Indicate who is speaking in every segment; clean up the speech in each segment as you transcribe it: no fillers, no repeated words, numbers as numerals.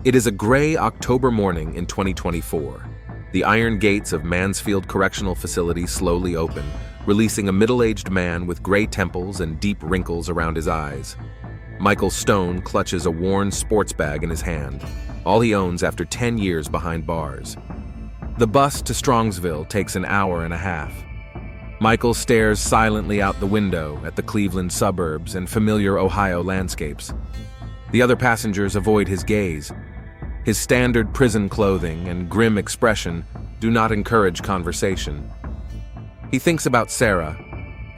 Speaker 1: It is a gray October morning in 2024. The iron gates of Mansfield Correctional Facility slowly open, releasing a middle-aged man with gray temples and deep wrinkles around his eyes. Michael Stone clutches a worn sports bag in his hand, all he owns after 10 years behind bars. The bus to Strongsville takes an hour and a half. Michael stares silently out the window at the Cleveland suburbs and familiar Ohio landscapes. The other passengers avoid his gaze. His standard prison clothing and grim expression do not encourage conversation. He thinks about Sarah,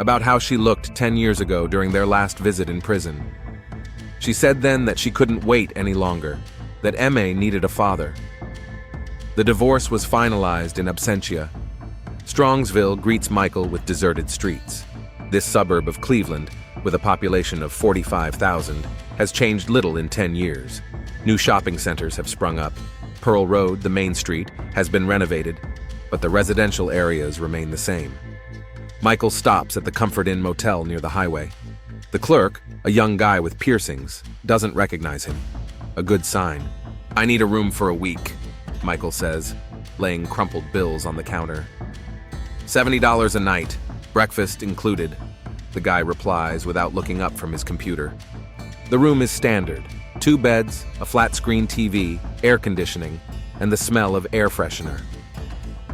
Speaker 1: about how she looked 10 years ago during their last visit in prison. She said then that she couldn't wait any longer, that Emma needed a father. The divorce was finalized in absentia. Strongsville greets Michael with deserted streets. This suburb of Cleveland, with a population of 45,000, has changed little in 10 years. New shopping centers have sprung up. Pearl Road, the main street, has been renovated, but the residential areas remain the same. Michael stops at the Comfort Inn motel near the highway. The clerk, a young guy with piercings, doesn't recognize him. A good sign. "I need a room for a week," Michael says, laying crumpled bills on the counter. $70 a night, breakfast included, the guy replies without looking up from his computer. The room is standard. 2 beds, a flat-screen TV, air conditioning, and the smell of air freshener.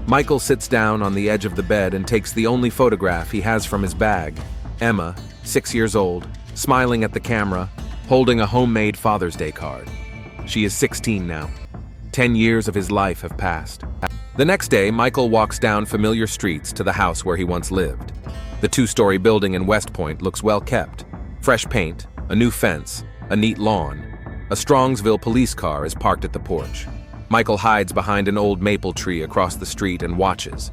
Speaker 1: Michael sits down on the edge of the bed and takes the only photograph he has from his bag. Emma, 6 years old, smiling at the camera, holding a homemade Father's Day card. She is 16 now. 10 years of his life have passed. The next day, Michael walks down familiar streets to the house where he once lived. The 2-story building in West Point looks well kept. Fresh paint, a new fence, a neat lawn. A Strongsville police car is parked at the porch. Michael hides behind an old maple tree across the street and watches.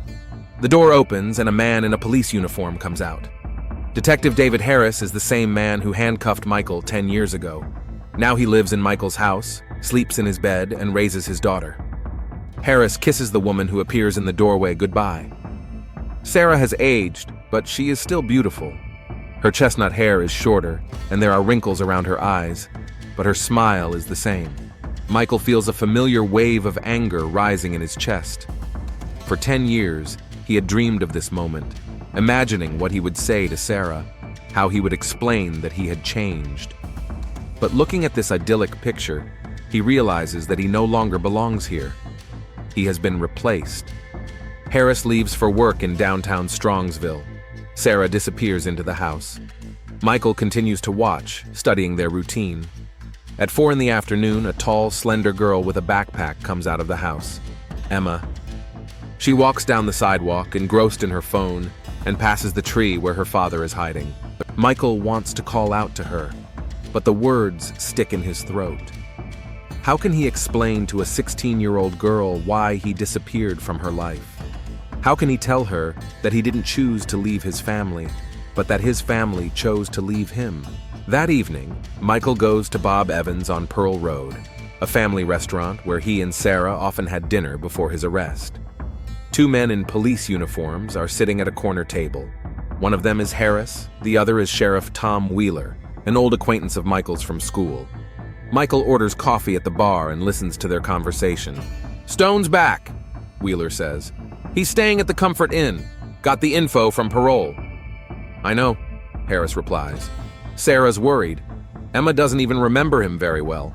Speaker 1: The door opens and a man in a police uniform comes out. Detective David Harris is the same man who handcuffed Michael 10 years ago. Now he lives in Michael's house, sleeps in his bed, and raises his daughter. Harris kisses the woman who appears in the doorway goodbye. Sarah has aged, but she is still beautiful. Her chestnut hair is shorter, and there are wrinkles around her eyes, but her smile is the same. Michael feels a familiar wave of anger rising in his chest. For 10 years, he had dreamed of this moment, imagining what he would say to Sarah, how he would explain that he had changed. But looking at this idyllic picture, he realizes that he no longer belongs here. He has been replaced. Harris leaves for work in downtown Strongsville. Sarah disappears into the house. Michael continues to watch, studying their routine. At 4 in the afternoon, a tall, slender girl with a backpack comes out of the house. Emma. She walks down the sidewalk, engrossed in her phone, and passes the tree where her father is hiding. Michael wants to call out to her, but the words stick in his throat. How can he explain to a 16-year-old girl why he disappeared from her life? How can he tell her that he didn't choose to leave his family, but that his family chose to leave him? That evening, Michael goes to Bob Evans on Pearl Road, a family restaurant where he and Sarah often had dinner before his arrest. 2 men in police uniforms are sitting at a corner table. One of them is Harris, the other is Sheriff Tom Wheeler, an old acquaintance of Michael's from school. Michael orders coffee at the bar and listens to their conversation. "Stone's back," Wheeler says. "He's staying at the Comfort Inn. Got the info from parole." "I know," Harris replies. Sarah's worried. Emma doesn't even remember him very well.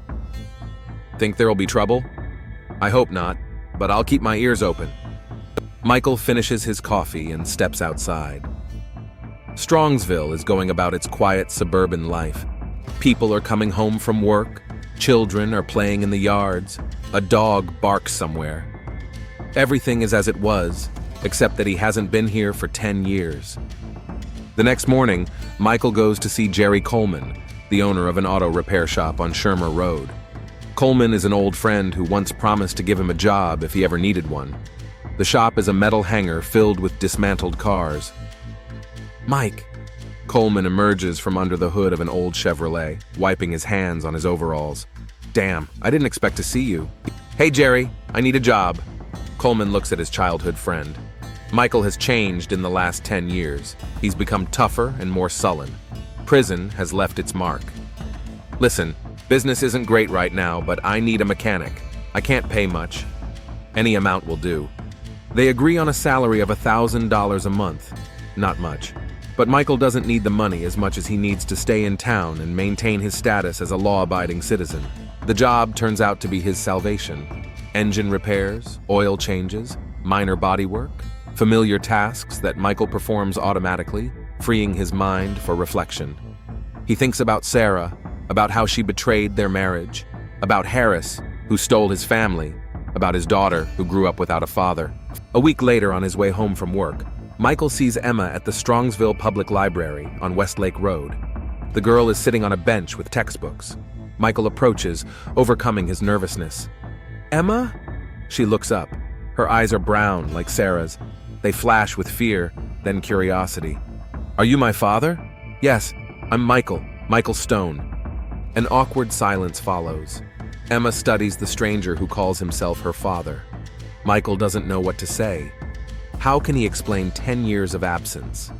Speaker 1: "Think there'll be trouble?" "I hope not, but I'll keep my ears open." Michael finishes his coffee and steps outside. Strongsville is going about its quiet suburban life. People are coming home from work. Children are playing in the yards. A dog barks somewhere. Everything is as it was, except that he hasn't been here for 10 years. The next morning, Michael goes to see Jerry Coleman, the owner of an auto repair shop on Shermer Road. Coleman is an old friend who once promised to give him a job if he ever needed one. The shop is a metal hangar filled with dismantled cars. "Mike," Coleman emerges from under the hood of an old Chevrolet, wiping his hands on his overalls. "Damn, I didn't expect to see you." "Hey Jerry, I need a job." Coleman looks at his childhood friend. Michael has changed in the last 10 years. He's become tougher and more sullen. Prison has left its mark. "Listen, Business isn't great right now, but I need a mechanic. I can't pay much. Any amount will do. They agree on a salary of $1,000 a month. Not much. But Michael doesn't need the money as much as he needs to stay in town and maintain his status as a law-abiding citizen. The job turns out to be his salvation. Engine repairs, oil changes, minor bodywork, familiar tasks that Michael performs automatically, freeing his mind for reflection. He thinks about Sarah, about how she betrayed their marriage, about Harris, who stole his family, about his daughter, who grew up without a father. A week later, on his way home from work, Michael sees Emma at the Strongsville Public Library on Westlake Road. The girl is sitting on a bench with textbooks. Michael approaches, overcoming his nervousness. "Emma?" She looks up. Her eyes are brown, like Sarah's. They flash with fear, then curiosity. "Are you my father?" "Yes, I'm Michael Stone." An awkward silence follows. Emma studies the stranger who calls himself her father. Michael doesn't know what to say. How can he explain 10 years of absence?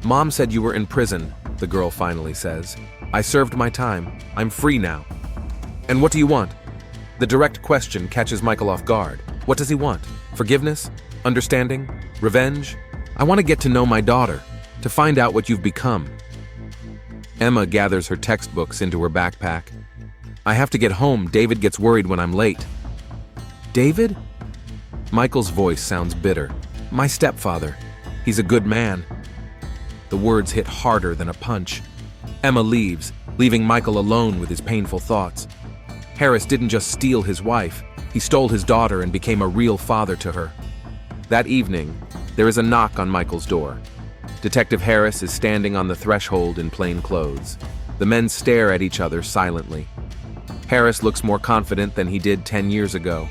Speaker 1: "Mom said you were in prison," the girl finally says. "I served my time. I'm free now." "And what do you want?" The direct question catches Michael off guard. What does he want? Forgiveness? Understanding? Revenge? "I want to get to know my daughter, to find out what you've become." Emma gathers her textbooks into her backpack. "I have to get home. David gets worried when I'm late." "David?" Michael's voice sounds bitter. "My stepfather. He's a good man." The words hit harder than a punch. Emma leaves, leaving Michael alone with his painful thoughts. Harris didn't just steal his wife, he stole his daughter and became a real father to her. That evening, there is a knock on Michael's door. Detective Harris is standing on the threshold in plain clothes. The men stare at each other silently. Harris looks more confident than he did 10 years ago.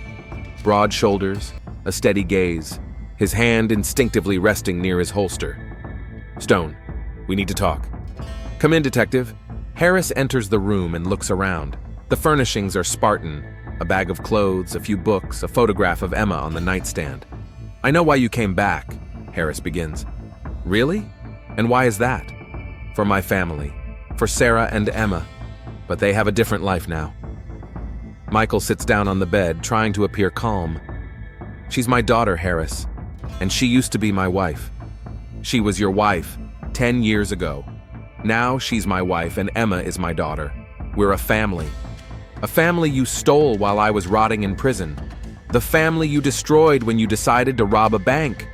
Speaker 1: Broad shoulders, a steady gaze, his hand instinctively resting near his holster. "Stone, we need to talk." "Come in, Detective." Harris enters the room and looks around. The furnishings are Spartan, a bag of clothes, a few books, a photograph of Emma on the nightstand. "I know why you came back," Harris begins. "Really? And why is that?" "For my family, for Sarah and Emma, but they have a different life now." Michael sits down on the bed, trying to appear calm. "She's my daughter, Harris, and she used to be my wife. She was your wife 10 years ago. Now she's my wife and Emma is my daughter. We're a family. A family you stole while I was rotting in prison. The family you destroyed when you decided to rob a bank."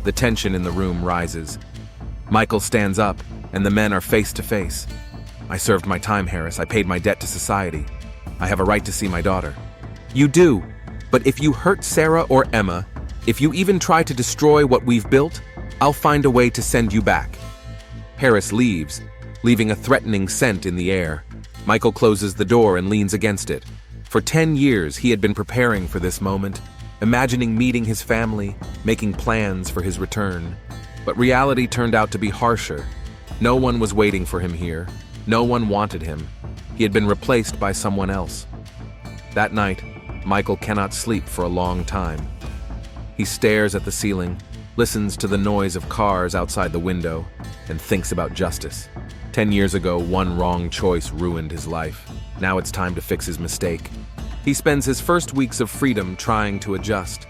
Speaker 1: The tension in the room rises. Michael stands up, and the men are face to face. "I served my time, Harris. I paid my debt to society. I have a right to see my daughter." "You do, but if you hurt Sarah or Emma, if you even try to destroy what we've built, I'll find a way to send you back." Harris leaves, leaving a threatening scent in the air. Michael closes the door and leans against it. For 10 years, he had been preparing for this moment, imagining meeting his family, making plans for his return. But reality turned out to be harsher. No one was waiting for him here. No one wanted him. He had been replaced by someone else. That night, Michael cannot sleep for a long time. He stares at the ceiling, listens to the noise of cars outside the window, and thinks about justice. 10 years ago, one wrong choice ruined his life. Now it's time to fix his mistake. He spends his first weeks of freedom trying to adjust.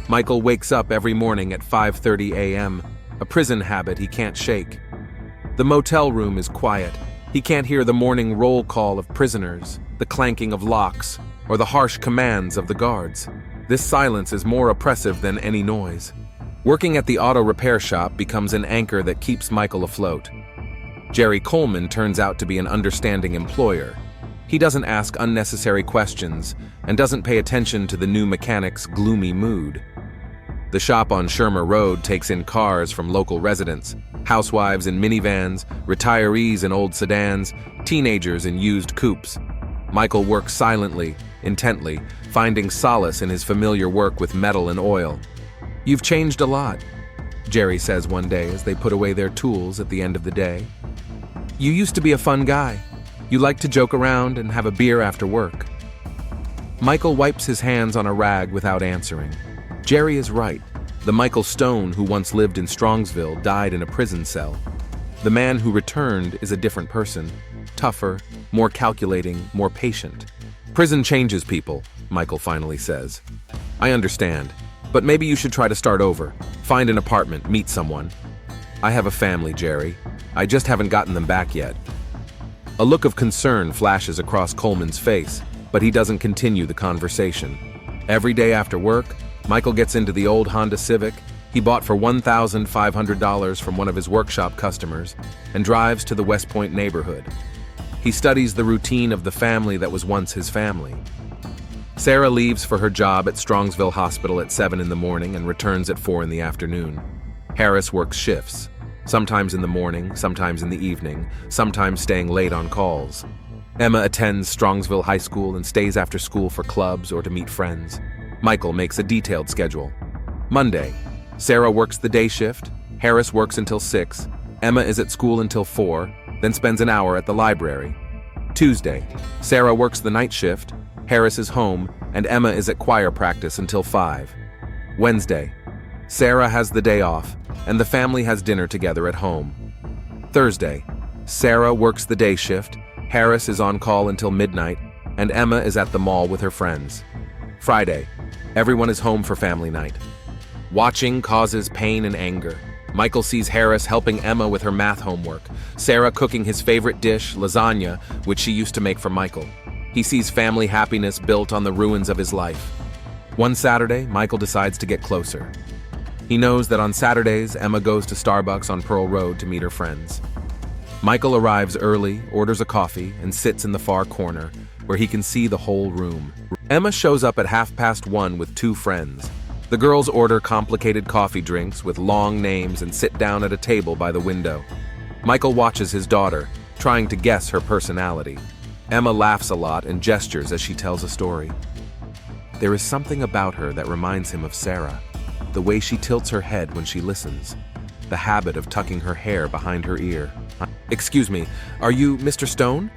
Speaker 1: Michael wakes up every morning at 5:30 a.m., a prison habit he can't shake. The motel room is quiet. He can't hear the morning roll call of prisoners, the clanking of locks, or the harsh commands of the guards. This silence is more oppressive than any noise. Working at the auto repair shop becomes an anchor that keeps Michael afloat. Jerry Coleman turns out to be an understanding employer. He doesn't ask unnecessary questions and doesn't pay attention to the new mechanic's gloomy mood. The shop on Shermer Road takes in cars from local residents, housewives in minivans, retirees in old sedans, teenagers in used coupes. Michael works silently, intently, finding solace in his familiar work with metal and oil. "You've changed a lot," Jerry says one day as they put away their tools at the end of the day. "You used to be a fun guy. You liked to joke around and have a beer after work." Michael wipes his hands on a rag without answering. Jerry is right. The Michael Stone who once lived in Strongsville died in a prison cell. The man who returned is a different person, tougher, more calculating, more patient. Prison changes people, Michael finally says. I understand, but maybe you should try to start over. Find an apartment, meet someone. I have a family, Jerry. I just haven't gotten them back yet. A look of concern flashes across Coleman's face, but he doesn't continue the conversation. Every day after work, Michael gets into the old Honda Civic he bought for $1,500 from one of his workshop customers and drives to the West Point neighborhood. He studies the routine of the family that was once his family. Sarah leaves for her job at Strongsville Hospital at 7 in the morning and returns at 4 in the afternoon. Harris works shifts, sometimes in the morning, sometimes in the evening, sometimes staying late on calls. Emma attends Strongsville High School and stays after school for clubs or to meet friends. Michael makes a detailed schedule. Monday, Sarah works the day shift, Harris works until 6, Emma is at school until 4, then spends an hour at the library. Tuesday, Sarah works the night shift, Harris is home, and Emma is at choir practice until 5. Wednesday, Sarah has the day off, and the family has dinner together at home. Thursday, Sarah works the day shift, Harris is on call until midnight, and Emma is at the mall with her friends. Friday, everyone is home for family night. Watching causes pain and anger. Michael sees Harris helping Emma with her math homework, Sarah cooking his favorite dish, lasagna, which she used to make for Michael. He sees family happiness built on the ruins of his life. One Saturday, Michael decides to get closer. He knows that on Saturdays, Emma goes to Starbucks on Pearl Road to meet her friends. Michael arrives early, orders a coffee, and sits in the far corner, where he can see the whole room. Emma shows up at 1:30 with 2 friends. The girls order complicated coffee drinks with long names and sit down at a table by the window. Michael watches his daughter, trying to guess her personality. Emma laughs a lot and gestures as she tells a story. There is something about her that reminds him of Sarah. The way she tilts her head when she listens. The habit of tucking her hair behind her ear. Excuse me, are you Mr. Stone?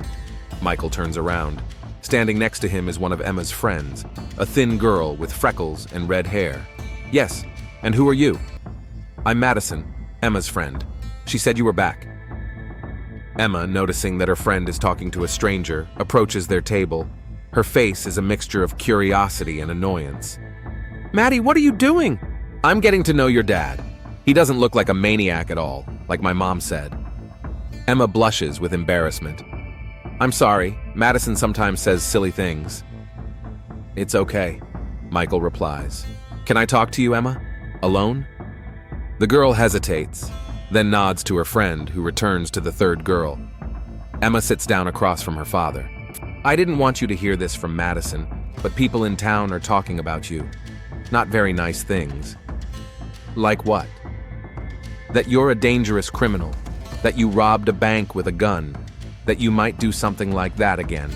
Speaker 1: Michael turns around. Standing next to him is one of Emma's friends, a thin girl with freckles and red hair. Yes, and who are you? I'm Madison, Emma's friend. She said you were back. Emma, noticing that her friend is talking to a stranger, approaches their table. Her face is a mixture of curiosity and annoyance. Maddie, what are you doing? I'm getting to know your dad. He doesn't look like a maniac at all, like my mom said. Emma blushes with embarrassment. I'm sorry, Madison sometimes says silly things. It's okay, Michael replies. Can I talk to you, Emma? Alone? The girl hesitates, then nods to her friend, who returns to the third girl. Emma sits down across from her father. I didn't want you to hear this from Madison, but people in town are talking about you. Not very nice things. Like what? That you're a dangerous criminal, that you robbed a bank with a gun, that you might do something like that again.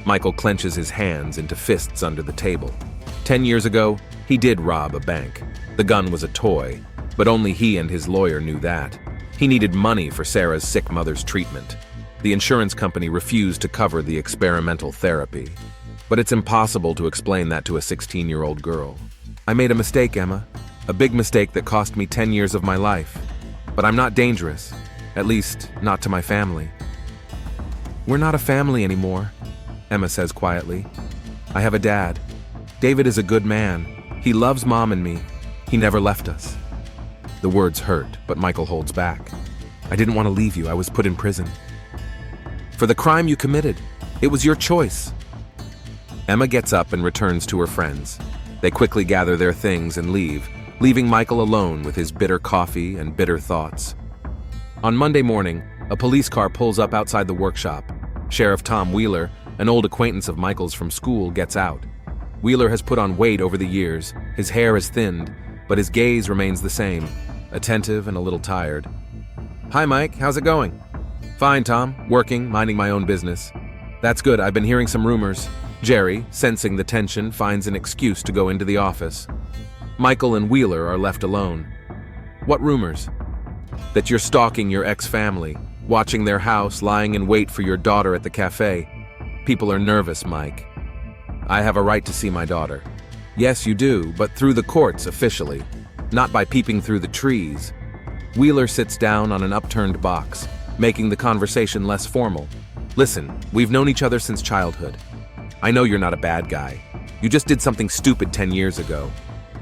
Speaker 1: Michael clenches his hands into fists under the table. 10 years ago, he did rob a bank. The gun was a toy, but only he and his lawyer knew that. He needed money for Sarah's sick mother's treatment. The insurance company refused to cover the experimental therapy. But it's impossible to explain that to a 16-year-old girl. I made a mistake, Emma. A big mistake that cost me 10 years of my life. But I'm not dangerous. At least, not to my family. We're not a family anymore, Emma says quietly. I have a dad. David is a good man. He loves Mom and me. He never left us. The words hurt, but Michael holds back. I didn't want to leave you. I was put in prison. For the crime you committed. It was your choice. Emma gets up and returns to her friends. They quickly gather their things and leave, leaving Michael alone with his bitter coffee and bitter thoughts. On Monday morning, a police car pulls up outside the workshop. Sheriff Tom Wheeler, an old acquaintance of Michael's from school, gets out. Wheeler has put on weight over the years, his hair is thinned, but his gaze remains the same, attentive and a little tired. Hi Mike, how's it going? Fine, Tom, working, minding my own business. That's good, I've been hearing some rumors. Jerry, sensing the tension, finds an excuse to go into the office. Michael and Wheeler are left alone. What rumors? That you're stalking your ex-family, watching their house, lying in wait for your daughter at the cafe. People are nervous, Mike. I have a right to see my daughter. Yes, you do, but through the courts officially, not by peeping through the trees. Wheeler sits down on an upturned box, making the conversation less formal. Listen, we've known each other since childhood. I know you're not a bad guy. You just did something stupid 10 years ago.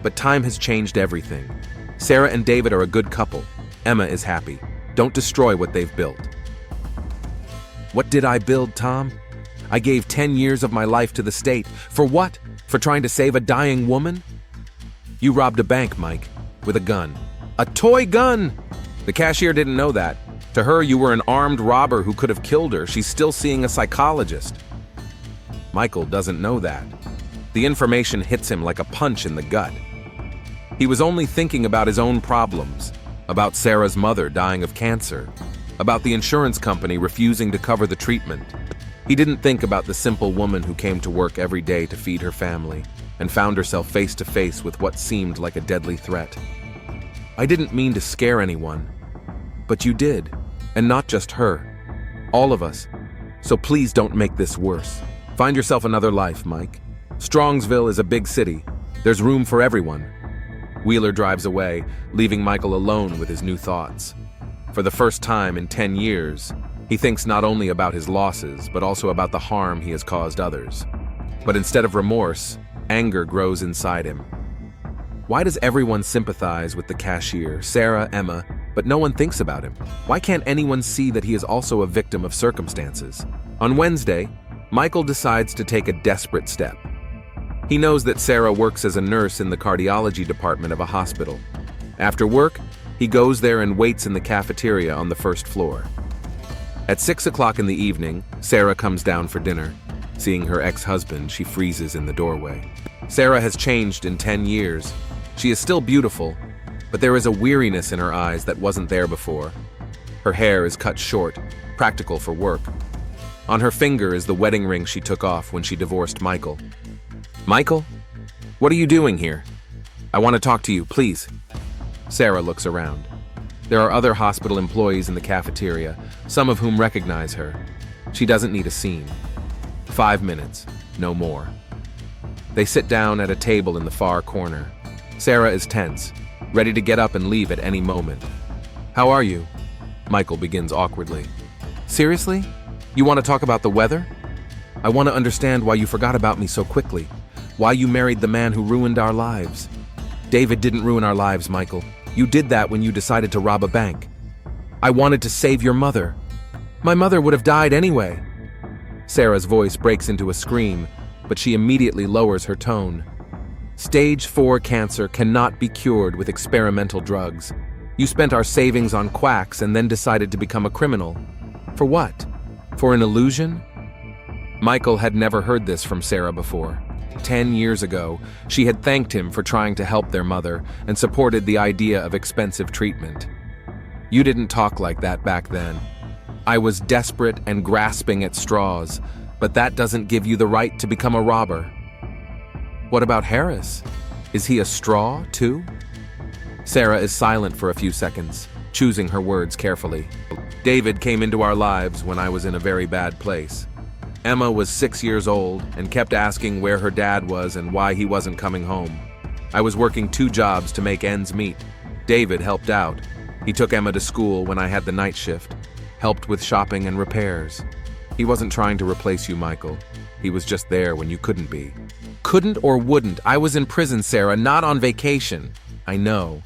Speaker 1: But time has changed everything. Sarah and David are a good couple. Emma is happy. Don't destroy what they've built. What did I build, Tom? I gave 10 years of my life to the state. For what? For trying to save a dying woman? You robbed a bank, Mike, with a gun. A toy gun! The cashier didn't know that. To her, you were an armed robber who could have killed her. She's still seeing a psychologist. Michael doesn't know that. The information hits him like a punch in the gut. He was only thinking about his own problems, about Sarah's mother dying of cancer, about the insurance company refusing to cover the treatment. He didn't think about the simple woman who came to work every day to feed her family and found herself face to face with what seemed like a deadly threat. I didn't mean to scare anyone, but you did, and not just her. All of us. So please don't make this worse. Find yourself another life, Mike. Strongsville is a big city. There's room for everyone. Wheeler drives away, leaving Michael alone with his new thoughts. For the first time in 10 years, he thinks not only about his losses, but also about the harm he has caused others. But instead of remorse, anger grows inside him. Why does everyone sympathize with the cashier, Sarah, Emma, but no one thinks about him? Why can't anyone see that he is also a victim of circumstances? On Wednesday, Michael decides to take a desperate step. He knows that Sarah works as a nurse in the cardiology department of a hospital. After work, he goes there and waits in the cafeteria on the first floor. At 6 o'clock in the evening, Sarah comes down for dinner. Seeing her ex-husband, she freezes in the doorway. Sarah has changed in 10 years. She is still beautiful, but there is a weariness in her eyes that wasn't there before. Her hair is cut short, practical for work. On her finger is the wedding ring she took off when she divorced Michael. Michael? What are you doing here? I want to talk to you, please. Sarah looks around. There are other hospital employees in the cafeteria, some of whom recognize her. She doesn't need a scene. 5 minutes, no more. They sit down at a table in the far corner. Sarah is tense, ready to get up and leave at any moment. How are you? Michael begins awkwardly. Seriously? You want to talk about the weather? I want to understand why you forgot about me so quickly. Why you married the man who ruined our lives. David didn't ruin our lives, Michael. You did that when you decided to rob a bank. I wanted to save your mother. My mother would have died anyway. Sarah's voice breaks into a scream, but she immediately lowers her tone. Stage 4 cancer cannot be cured with experimental drugs. You spent our savings on quacks and then decided to become a criminal. For what? For an illusion? Michael had never heard this from Sarah before. 10 years ago, she had thanked him for trying to help their mother and supported the idea of expensive treatment. You didn't talk like that back then. I was desperate and grasping at straws, but that doesn't give you the right to become a robber. What about Harris? Is he a straw, too? Sarah is silent for a few seconds, choosing her words carefully. David came into our lives when I was in a very bad place. Emma was 6 years old and kept asking where her dad was and why he wasn't coming home. I was working 2 jobs to make ends meet. David helped out. He took Emma to school when I had the night shift, helped with shopping and repairs. He wasn't trying to replace you, Michael. He was just there when you couldn't be. Couldn't or wouldn't, I was in prison, Sarah, not on vacation. I know,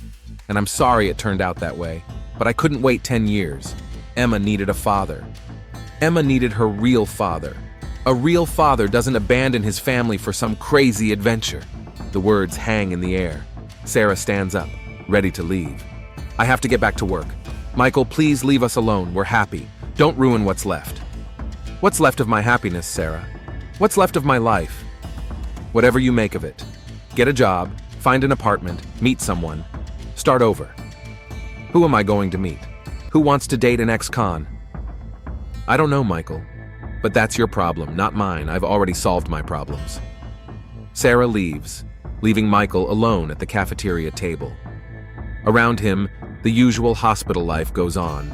Speaker 1: and I'm sorry it turned out that way, but I couldn't wait 10 years. Emma needed a father. Emma needed her real father. A real father doesn't abandon his family for some crazy adventure. The words hang in the air. Sarah stands up, ready to leave. I have to get back to work. Michael, please leave us alone. We're happy. Don't ruin what's left. What's left of my happiness, Sarah? What's left of my life? Whatever you make of it. Get a job, find an apartment, meet someone. Start over. Who am I going to meet? Who wants to date an ex-con? I don't know, Michael. But that's your problem, not mine. I've already solved my problems. Sarah leaves, leaving Michael alone at the cafeteria table. Around him, the usual hospital life goes on.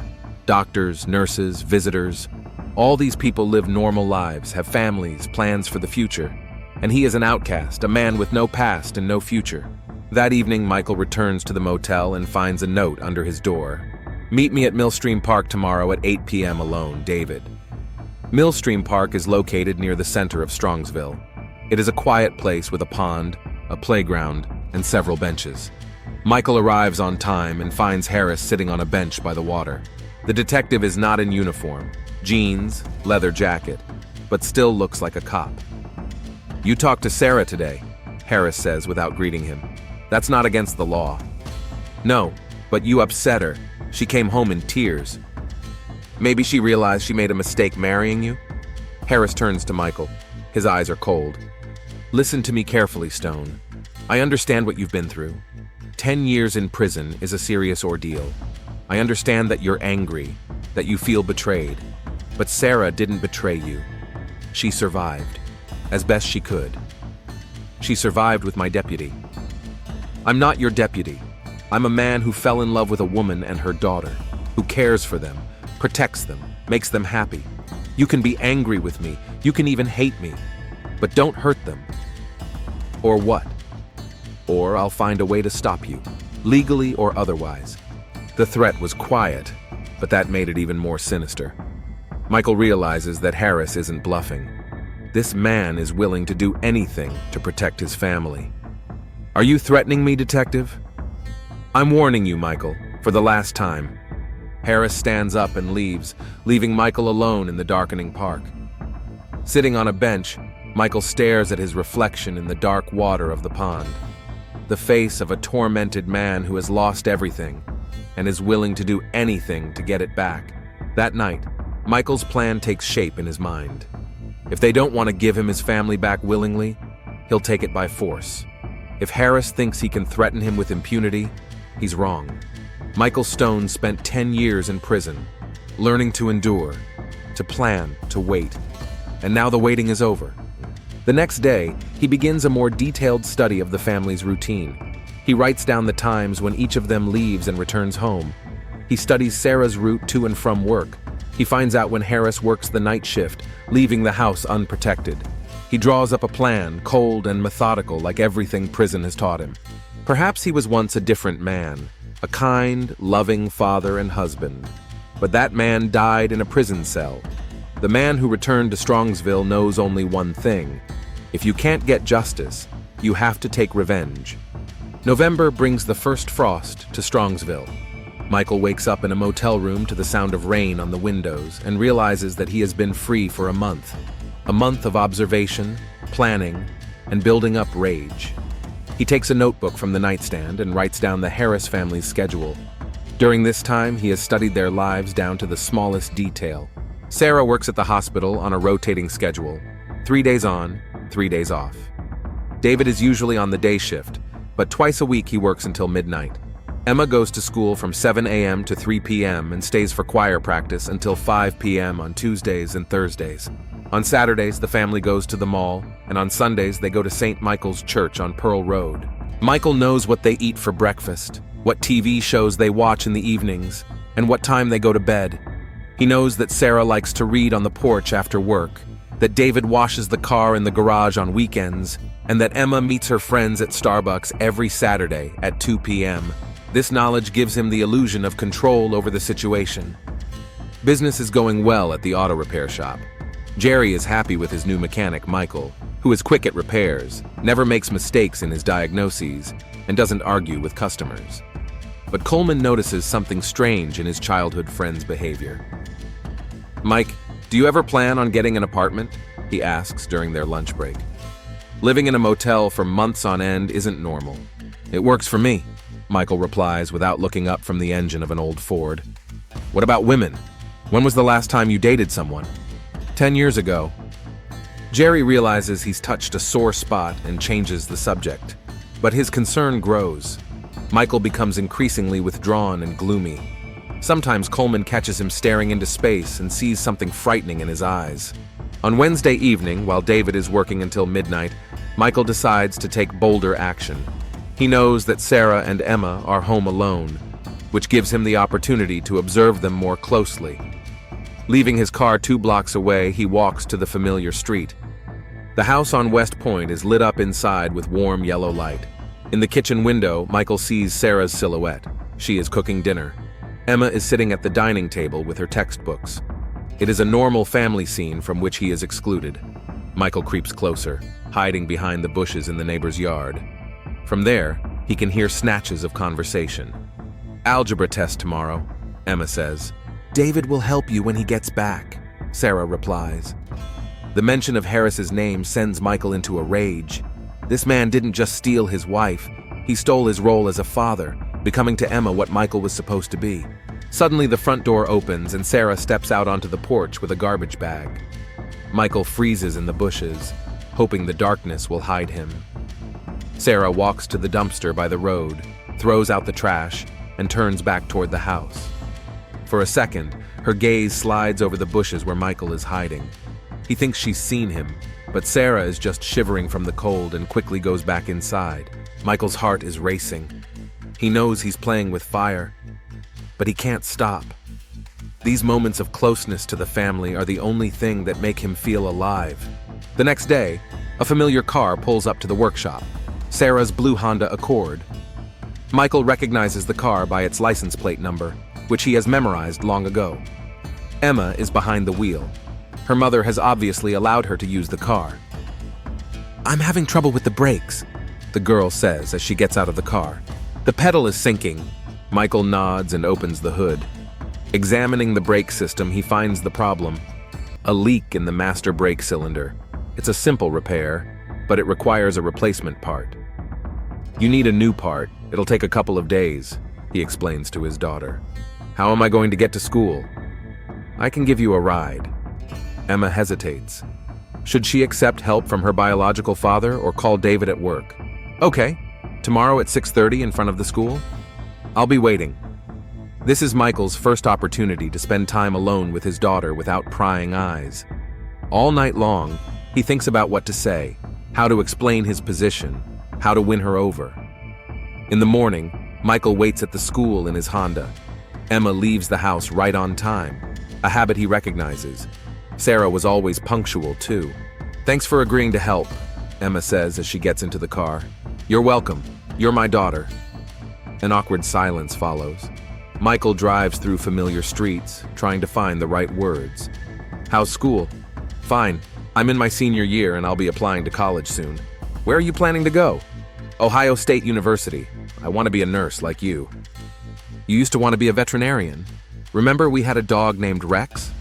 Speaker 1: Doctors, nurses, visitors. All these people live normal lives, have families, plans for the future. And he is an outcast, a man with no past and no future. That evening, Michael returns to the motel and finds a note under his door. Meet me at Millstream Park tomorrow at 8 p.m. alone, David. Millstream Park is located near the center of Strongsville. It is a quiet place with a pond, a playground, and several benches. Michael arrives on time and finds Harris sitting on a bench by the water. The detective is not in uniform, jeans, leather jacket, but still looks like a cop. "You talked to Sarah today," Harris says without greeting him. "That's not against the law." "No, but you upset her. She came home in tears." "Maybe she realized she made a mistake marrying you?" Harris turns to Michael. His eyes are cold. "Listen to me carefully, Stone. I understand what you've been through. 10 years in prison is a serious ordeal. I understand that you're angry, that you feel betrayed. But Sarah didn't betray you. She survived, as best she could. She survived with my deputy. I'm not your deputy. I'm a man who fell in love with a woman and her daughter, who cares for them, protects them, makes them happy. You can be angry with me, you can even hate me, but don't hurt them. Or what? Or I'll find a way to stop you, legally or otherwise." The threat was quiet, but that made it even more sinister. Michael realizes that Harris isn't bluffing. This man is willing to do anything to protect his family. "Are you threatening me, detective?" "I'm warning you, Michael, for the last time." Harris stands up and leaves, leaving Michael alone in the darkening park. Sitting on a bench, Michael stares at his reflection in the dark water of the pond. The face of a tormented man who has lost everything and is willing to do anything to get it back. That night, Michael's plan takes shape in his mind. If they don't want to give him his family back willingly, he'll take it by force. If Harris thinks he can threaten him with impunity, he's wrong. Michael Stone spent 10 years in prison, learning to endure, to plan, to wait. And now the waiting is over. The next day, he begins a more detailed study of the family's routine. He writes down the times when each of them leaves and returns home. He studies Sarah's route to and from work. He finds out when Harris works the night shift, leaving the house unprotected. He draws up a plan, cold and methodical like everything prison has taught him. Perhaps he was once a different man, a kind, loving father and husband. But that man died in a prison cell. The man who returned to Strongsville knows only one thing. If you can't get justice, you have to take revenge. November brings the first frost to Strongsville. Michael wakes up in a motel room to the sound of rain on the windows and realizes that he has been free for a month. A month of observation, planning, and building up rage. He takes a notebook from the nightstand and writes down the Harris family's schedule. During this time, he has studied their lives down to the smallest detail. Sarah works at the hospital on a rotating schedule, 3 days on, 3 days off. David is usually on the day shift, but twice a week he works until midnight. Emma goes to school from 7 a.m. to 3 p.m. and stays for choir practice until 5 p.m. on Tuesdays and Thursdays. On Saturdays, the family goes to the mall, and on Sundays, they go to St. Michael's Church on Pearl Road. Michael knows what they eat for breakfast, what TV shows they watch in the evenings, and what time they go to bed. He knows that Sarah likes to read on the porch after work, that David washes the car in the garage on weekends, and that Emma meets her friends at Starbucks every Saturday at 2 p.m. This knowledge gives him the illusion of control over the situation. Business is going well at the auto repair shop. Jerry is happy with his new mechanic, Michael, who is quick at repairs, never makes mistakes in his diagnoses, and doesn't argue with customers. But Coleman notices something strange in his childhood friend's behavior. "Mike, do you ever plan on getting an apartment?" he asks during their lunch break. "Living in a motel for months on end isn't normal. It works for me," Michael replies without looking up from the engine of an old Ford. "What about women? When was the last time you dated someone?" 10 years ago. Jerry realizes he's touched a sore spot and changes the subject. But his concern grows. Michael becomes increasingly withdrawn and gloomy. Sometimes Coleman catches him staring into space and sees something frightening in his eyes. On Wednesday evening, while David is working until midnight, Michael decides to take bolder action. He knows that Sarah and Emma are home alone, which gives him the opportunity to observe them more closely. Leaving his car 2 blocks away, he walks to the familiar street. The house on West Point is lit up inside with warm yellow light. In the kitchen window, Michael sees Sarah's silhouette. She is cooking dinner. Emma is sitting at the dining table with her textbooks. It is a normal family scene from which he is excluded. Michael creeps closer, hiding behind the bushes in the neighbor's yard. From there, he can hear snatches of conversation. "Algebra test tomorrow," Emma says. "David will help you when he gets back," Sarah replies. The mention of Harris's name sends Michael into a rage. This man didn't just steal his wife, he stole his role as a father, becoming to Emma what Michael was supposed to be. Suddenly, the front door opens and Sarah steps out onto the porch with a garbage bag. Michael freezes in the bushes, hoping the darkness will hide him. Sarah walks to the dumpster by the road, throws out the trash, and turns back toward the house. For a second, her gaze slides over the bushes where Michael is hiding. He thinks she's seen him, but Sarah is just shivering from the cold and quickly goes back inside. Michael's heart is racing. He knows he's playing with fire, but he can't stop. These moments of closeness to the family are the only thing that make him feel alive. The next day, a familiar car pulls up to the workshop, Sarah's blue Honda Accord. Michael recognizes the car by its license plate number, which he has memorized long ago. Emma is behind the wheel. Her mother has obviously allowed her to use the car. "I'm having trouble with the brakes," the girl says as she gets out of the car. "The pedal is sinking." Michael nods and opens the hood. Examining the brake system, he finds the problem: a leak in the master brake cylinder. It's a simple repair, but it requires a replacement part. "You need a new part. It'll take a couple of days," he explains to his daughter. "How am I going to get to school?" "I can give you a ride." Emma hesitates. Should she accept help from her biological father or call David at work? "Okay, tomorrow at 6:30 in front of the school? I'll be waiting." This is Michael's first opportunity to spend time alone with his daughter without prying eyes. All night long, he thinks about what to say, how to explain his position, how to win her over. In the morning, Michael waits at the school in his Honda. Emma leaves the house right on time, a habit he recognizes. Sarah was always punctual, too. "Thanks for agreeing to help," Emma says as she gets into the car. "You're welcome. You're my daughter." An awkward silence follows. Michael drives through familiar streets, trying to find the right words. "How's school?" "Fine. I'm in my senior year and I'll be applying to college soon." "Where are you planning to go?" "Ohio State University. I want to be a nurse like you." "You used to want to be a veterinarian. Remember we had a dog named Rex?"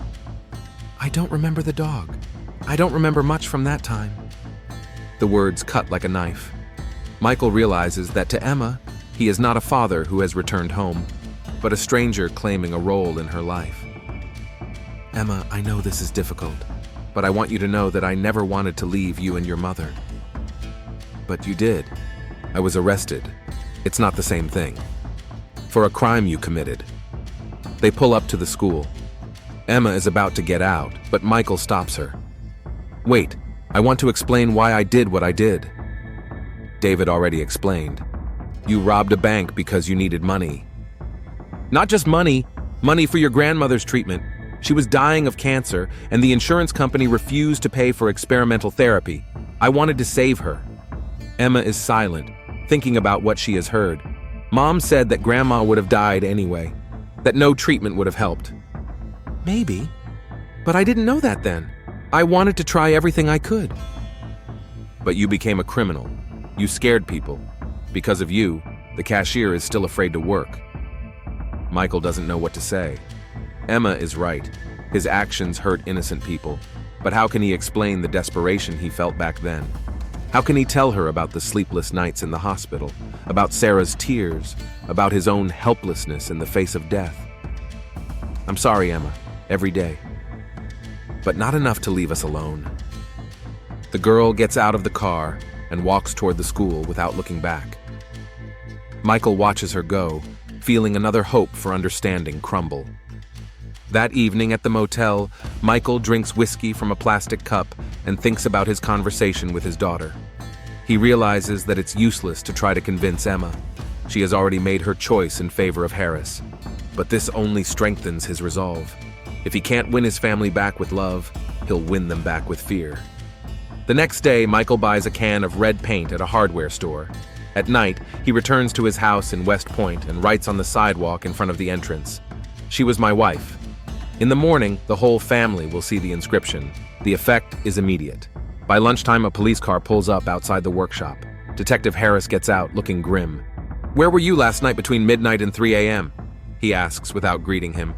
Speaker 1: "I don't remember the dog. I don't remember much from that time." The words cut like a knife. Michael realizes that to Emma, he is not a father who has returned home, but a stranger claiming a role in her life. "Emma, I know this is difficult, but I want you to know that I never wanted to leave you and your mother." "But you did. I was arrested. It's not the same thing." "For a crime you committed." They pull up to the school. Emma is about to get out, but Michael stops her. "Wait, I want to explain why I did what I did." David already explained. "You robbed a bank because you needed money." "Not just money, money for your grandmother's treatment. She was dying of cancer, and the insurance company refused to pay for experimental therapy. I wanted to save her." Emma is silent, thinking about what she has heard. Mom said that Grandma would have died anyway, that no treatment would have helped. "Maybe, but I didn't know that then. I wanted to try everything I could." "But you became a criminal. You scared people. Because of you, the cashier is still afraid to work." Michael doesn't know what to say. Emma is right. His actions hurt innocent people. But how can he explain the desperation he felt back then? How can he tell her about the sleepless nights in the hospital, about Sarah's tears, about his own helplessness in the face of death? "I'm sorry, Emma, every day. But not enough to leave us alone." The girl gets out of the car and walks toward the school without looking back. Michael watches her go, feeling another hope for understanding crumble. That evening at the motel, Michael drinks whiskey from a plastic cup and thinks about his conversation with his daughter. He realizes that it's useless to try to convince Emma. She has already made her choice in favor of Harris. But this only strengthens his resolve. If he can't win his family back with love, he'll win them back with fear. The next day, Michael buys a can of red paint at a hardware store. At night, he returns to his house in West Point and writes on the sidewalk in front of the entrance, "She was my wife." In the morning, the whole family will see the inscription. The effect is immediate. By lunchtime, a police car pulls up outside the workshop. Detective Harris gets out, looking grim. "Where were you last night between midnight and 3 a.m.?" he asks without greeting him.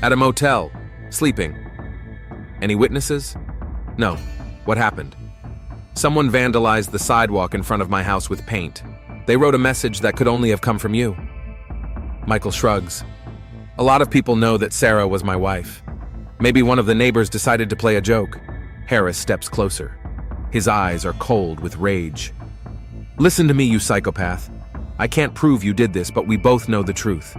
Speaker 1: "At a motel, sleeping." "Any witnesses?" "No. What happened?" "Someone vandalized the sidewalk in front of my house with paint. They wrote a message that could only have come from you." Michael shrugs. "A lot of people know that Sarah was my wife. Maybe one of the neighbors decided to play a joke." Harris steps closer. His eyes are cold with rage. "Listen to me, you psychopath. I can't prove you did this, but we both know the truth.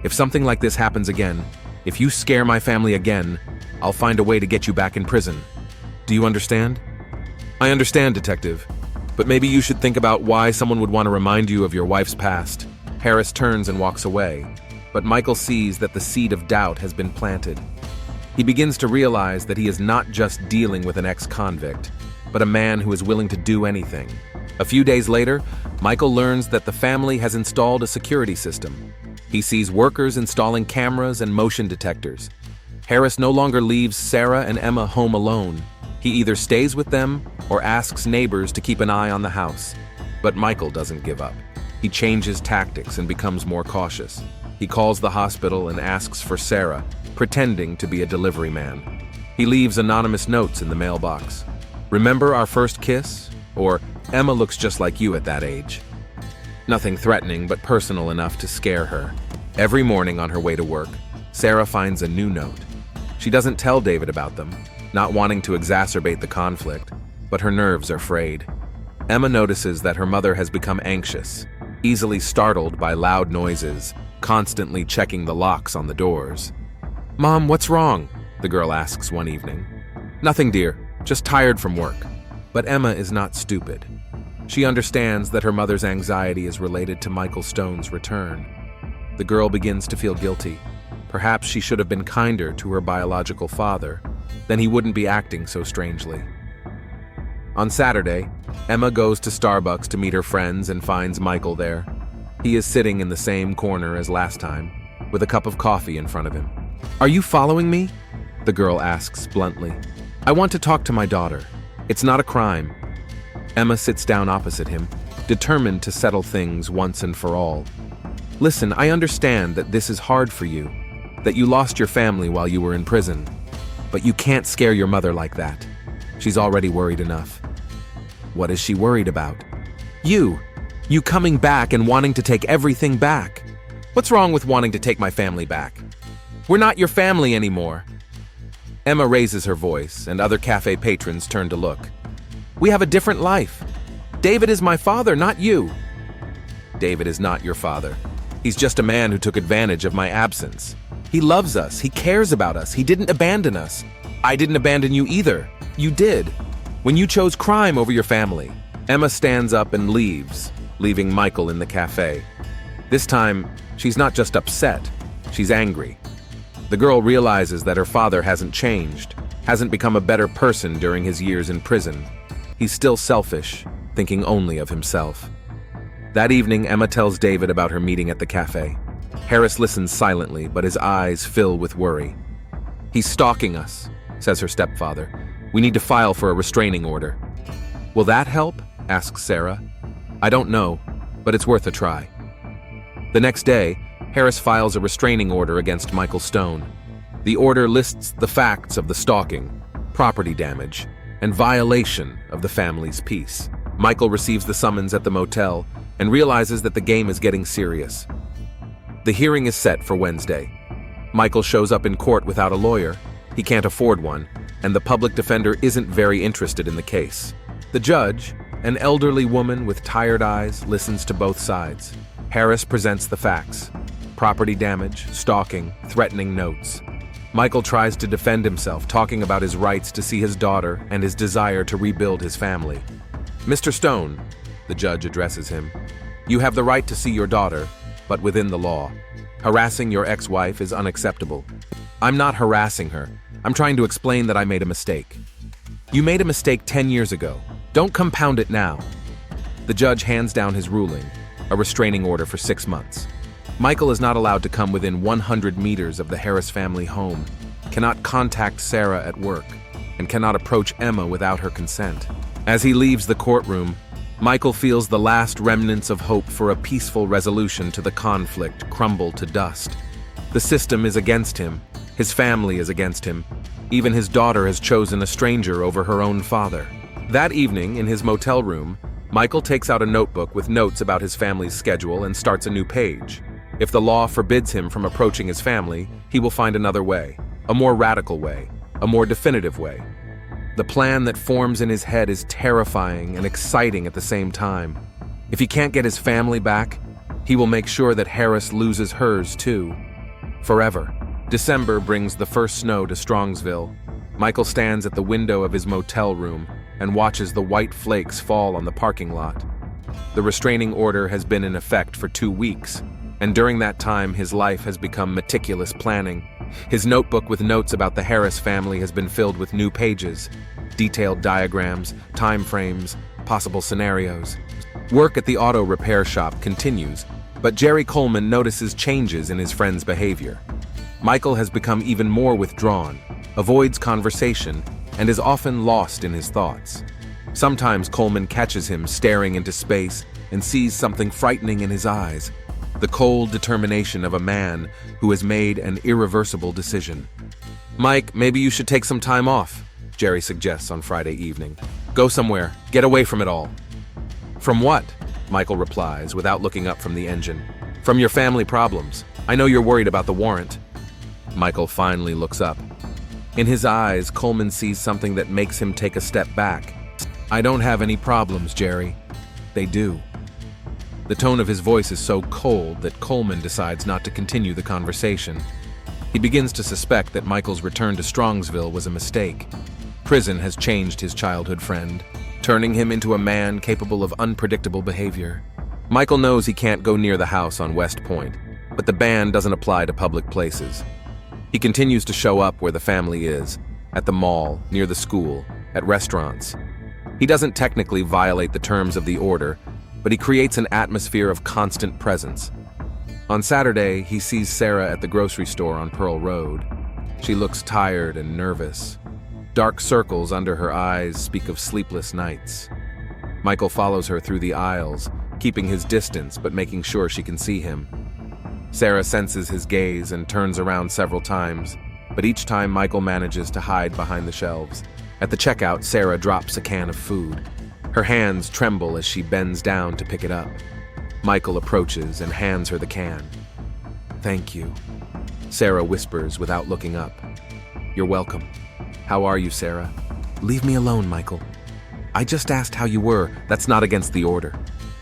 Speaker 1: If something like this happens again, if you scare my family again, I'll find a way to get you back in prison. Do you understand?" "I understand, Detective. But maybe you should think about why someone would want to remind you of your wife's past." Harris turns and walks away, but Michael sees that the seed of doubt has been planted. He begins to realize that he is not just dealing with an ex-convict, but a man who is willing to do anything. A few days later, Michael learns that the family has installed a security system. He sees workers installing cameras and motion detectors. Harris no longer leaves Sarah and Emma home alone. He either stays with them or asks neighbors to keep an eye on the house. But Michael doesn't give up. He changes tactics and becomes more cautious. He calls the hospital and asks for Sarah, pretending to be a delivery man. He leaves anonymous notes in the mailbox. "Remember our first kiss?" Or, "Emma looks just like you at that age." Nothing threatening, but personal enough to scare her. Every morning on her way to work, Sarah finds a new note. She doesn't tell David about them, not wanting to exacerbate the conflict, but her nerves are frayed. Emma notices that her mother has become anxious, easily startled by loud noises, constantly checking the locks on the doors. "Mom, what's wrong?" the girl asks one evening. "Nothing, dear, just tired from work." But Emma is not stupid. She understands that her mother's anxiety is related to Michael Stone's return. The girl begins to feel guilty. Perhaps she should have been kinder to her biological father, then he wouldn't be acting so strangely. On Saturday, Emma goes to Starbucks to meet her friends and finds Michael there. He is sitting in the same corner as last time, with a cup of coffee in front of him. "Are you following me?" the girl asks bluntly. "I want to talk to my daughter. It's not a crime." Emma sits down opposite him, determined to settle things once and for all. "Listen, I understand that this is hard for you, that you lost your family while you were in prison. But you can't scare your mother like that. She's already worried enough." "What is she worried about?" You coming back and wanting to take everything back. What's wrong with wanting to take my family back? We're not your family anymore." Emma raises her voice, and other cafe patrons turn to look. "We have a different life. David is my father, not you." "David is not your father. He's just a man who took advantage of my absence. He loves us. He cares about us. He didn't abandon us. I didn't abandon you either. You did, when you chose crime over your family." Emma stands up and leaves, leaving Michael in the cafe. This time, she's not just upset, she's angry. The girl realizes that her father hasn't changed, hasn't become a better person during his years in prison. He's still selfish, thinking only of himself. That evening, Emma tells David about her meeting at the cafe. Harris listens silently, but his eyes fill with worry. "He's stalking us," says her stepfather. "We need to file for a restraining order." "Will that help?" asks Sarah. "I don't know, but it's worth a try." The next day, Harris files a restraining order against Michael Stone. The order lists the facts of the stalking, property damage, and violation of the family's peace. Michael receives the summons at the motel and realizes that the game is getting serious. The hearing is set for Wednesday. Michael shows up in court without a lawyer. He can't afford one, and the public defender isn't very interested in the case. The judge, an elderly woman with tired eyes, listens to both sides. Harris presents the facts: property damage, stalking, threatening notes. Michael tries to defend himself, talking about his rights to see his daughter and his desire to rebuild his family. "Mr. Stone," the judge addresses him, "you have the right to see your daughter, but within the law. Harassing your ex-wife is unacceptable." "I'm not harassing her. I'm trying to explain that I made a mistake." "You made a mistake 10 years ago. Don't compound it now." The judge hands down his ruling, a restraining order for 6 months. Michael is not allowed to come within 100 meters of the Harris family home. cannot contact Sarah at work, and cannot approach Emma without her consent. As he leaves the courtroom, Michael feels the last remnants of hope for a peaceful resolution to the conflict crumble to dust. The system is against him. His family is against him. Even his daughter has chosen a stranger over her own father. That evening, in his motel room, Michael takes out a notebook with notes about his family's schedule and starts a new page. If the law forbids him from approaching his family, he will find another way, a more radical way, a more definitive way. The plan that forms in his head is terrifying and exciting at the same time. If he can't get his family back, he will make sure that Harris loses hers too. Forever. December brings the first snow to Strongsville. Michael stands at the window of his motel room and watches the white flakes fall on the parking lot. The restraining order has been in effect for 2 weeks, and during that time his life has become meticulous planning. His notebook with notes about the Harris family has been filled with new pages, detailed diagrams, time frames, possible scenarios. Work at the auto repair shop continues, but Jerry Coleman notices changes in his friend's behavior. Michael has become even more withdrawn, avoids conversation, and is often lost in his thoughts. Sometimes Coleman catches him staring into space and sees something frightening in his eyes, the cold determination of a man who has made an irreversible decision. "Mike, maybe you should take some time off," Jerry suggests on Friday evening. "Go somewhere, get away from it all." "From what?" Michael replies without looking up from the engine. "From your family problems. I know you're worried about the warrant." Michael finally looks up. In his eyes, Coleman sees something that makes him take a step back. "I don't have any problems, Jerry." "They do." The tone of his voice is so cold that Coleman decides not to continue the conversation. He begins to suspect that Michael's return to Strongsville was a mistake. Prison has changed his childhood friend, turning him into a man capable of unpredictable behavior. Michael knows he can't go near the house on West Point, but the ban doesn't apply to public places. He continues to show up where the family is, at the mall, near the school, at restaurants. He doesn't technically violate the terms of the order, but he creates an atmosphere of constant presence. On Saturday, he sees Sarah at the grocery store on Pearl Road. She looks tired and nervous. Dark circles under her eyes speak of sleepless nights. Michael follows her through the aisles, keeping his distance but making sure she can see him. Sarah senses his gaze and turns around several times, but each time Michael manages to hide behind the shelves. At the checkout, Sarah drops a can of food. Her hands tremble as she bends down to pick it up. Michael approaches and hands her the can. "Thank you," Sarah whispers without looking up. "You're welcome. How are you, Sarah?" "Leave me alone, Michael. I just asked how you were. That's not against the order."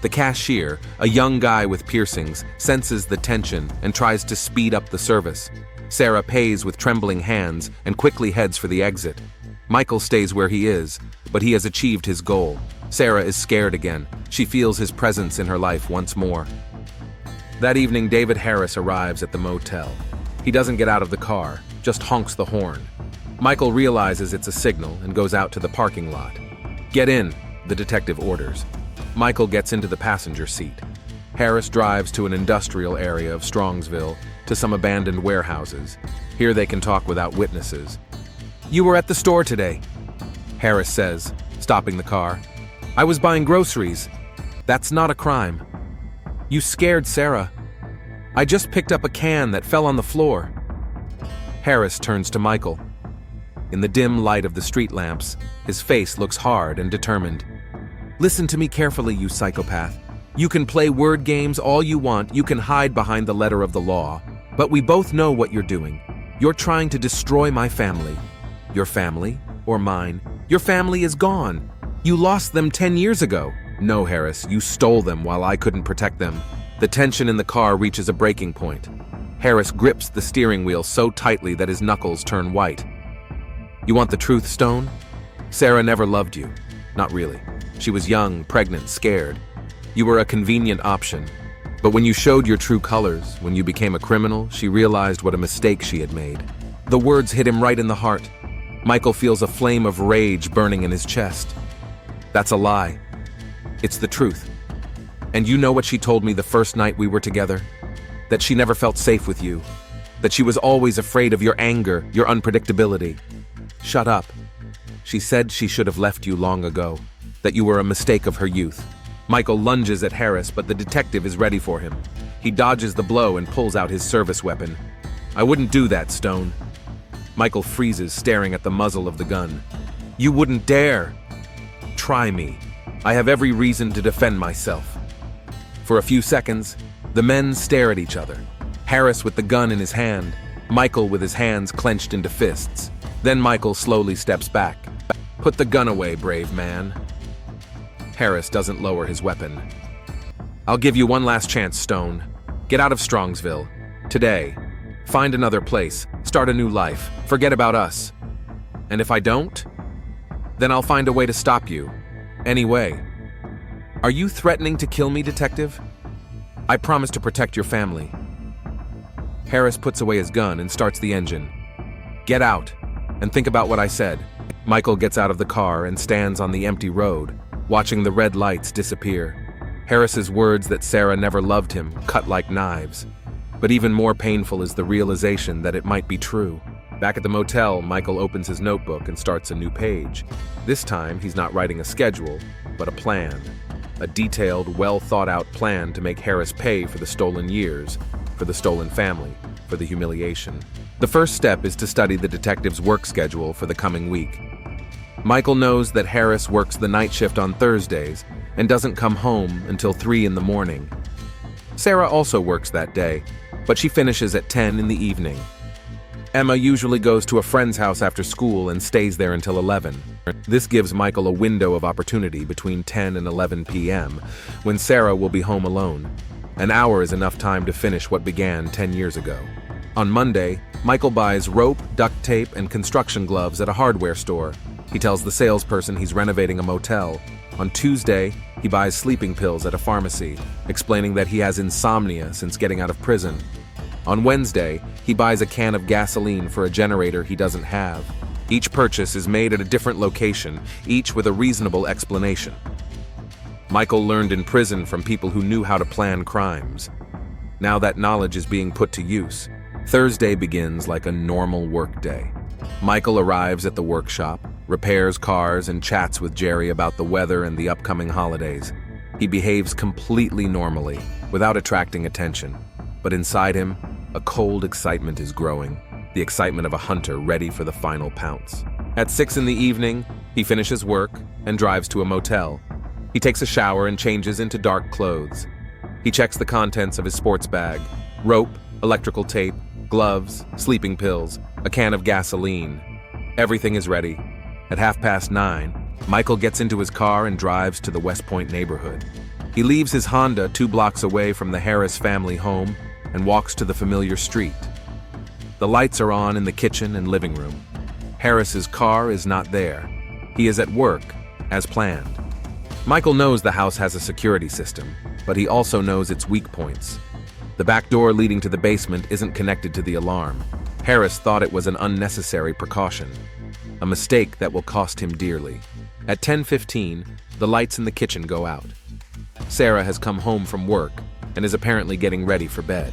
Speaker 1: The cashier, a young guy with piercings, senses the tension and tries to speed up the service. Sarah pays with trembling hands and quickly heads for the exit. Michael stays where he is, but he has achieved his goal. Sarah is scared again. She feels his presence in her life once more. That evening, David Harris arrives at the motel. He doesn't get out of the car, just honks the horn. Michael realizes it's a signal and goes out to the parking lot. "Get in," the detective orders. Michael gets into the passenger seat. Harris drives to an industrial area of Strongsville, to some abandoned warehouses. Here they can talk without witnesses. "You were at the store today," Harris says, stopping the car. "I was buying groceries." "That's not a crime." "You scared Sarah." "I just picked up a can that fell on the floor." Harris turns to Michael. In the dim light of the street lamps, his face looks hard and determined. "Listen to me carefully, you psychopath. You can play word games all you want, you can hide behind the letter of the law, but we both know what you're doing. You're trying to destroy my family. Your family, or mine. Your family is gone. You lost them 10 years ago. No, Harris, you stole them while I couldn't protect them." The tension in the car reaches a breaking point. Harris grips the steering wheel so tightly that his knuckles turn white. "You want the truth, Stone? Sarah never loved you. Not really. She was young, pregnant, scared. You were a convenient option. But when you showed your true colors, when you became a criminal, she realized what a mistake she had made." The words hit him right in the heart. Michael feels a flame of rage burning in his chest. "That's a lie. It's the truth. And you know what she told me the first night we were together? That she never felt safe with you. that she was always afraid of your anger, your unpredictability. Shut up. She said she should have left you long ago, that you were a mistake of her youth. Michael lunges at Harris, but the detective is ready for him. He dodges the blow and pulls out his service weapon. I wouldn't do that, Stone. Michael freezes, staring at the muzzle of the gun. You wouldn't dare. Try me. I have every reason to defend myself. For a few seconds, the men stare at each other. Harris with the gun in his hand, Michael with his hands clenched into fists. Then Michael slowly steps back. Put the gun away, brave man. Harris doesn't lower his weapon. I'll give you one last chance, Stone. Get out of Strongsville. Today. Find another place. Start a new life. Forget about us. And if I don't, then I'll find a way to stop you. Anyway. Are you threatening to kill me, detective? I promise to protect your family. Harris puts away his gun and starts the engine. Get out, and think about what I said. Michael gets out of the car and stands on the empty road, watching the red lights disappear. Harris's words that Sarah never loved him cut like knives. But even more painful is the realization that it might be true. Back at the motel, Michael opens his notebook and starts a new page. This time, he's not writing a schedule, but a plan. A detailed, well-thought-out plan to make Harris pay for the stolen years, for the stolen family, for the humiliation. The first step is to study the detective's work schedule for the coming week. Michael knows that Harris works the night shift on Thursdays and doesn't come home until 3 in the morning. Sarah also works that day, but she finishes at 10 in the evening. Emma usually goes to a friend's house after school and stays there until 11. This gives Michael a window of opportunity between 10 and 11 p.m., when Sarah will be home alone. An hour is enough time to finish what began 10 years ago. On Monday, Michael buys rope, duct tape, and construction gloves at a hardware store. He tells the salesperson he's renovating a motel. On Tuesday, he buys sleeping pills at a pharmacy, explaining that he has insomnia since getting out of prison. On Wednesday, he buys a can of gasoline for a generator he doesn't have. Each purchase is made at a different location, each with a reasonable explanation. Michael learned in prison from people who knew how to plan crimes. Now that knowledge is being put to use. Thursday begins like a normal workday. Michael arrives at the workshop, repairs cars, and chats with Jerry about the weather and the upcoming holidays. He behaves completely normally, without attracting attention. But inside him, a cold excitement is growing, the excitement of a hunter ready for the final pounce. At 6 in the evening, he finishes work and drives to a motel. He takes a shower and changes into dark clothes. He checks the contents of his sports bag: rope, electrical tape, gloves, sleeping pills, a can of gasoline. Everything is ready. At 9:30, Michael gets into his car and drives to the West Point neighborhood. He leaves his Honda 2 blocks away from the Harris family home and walks to the familiar street. The lights are on in the kitchen and living room. Harris's car is not there. He is at work, as planned. Michael knows the house has a security system, but he also knows its weak points. The back door leading to the basement isn't connected to the alarm. Harris thought it was an unnecessary precaution, a mistake that will cost him dearly. At 10:15, the lights in the kitchen go out. Sarah has come home from work and is apparently getting ready for bed.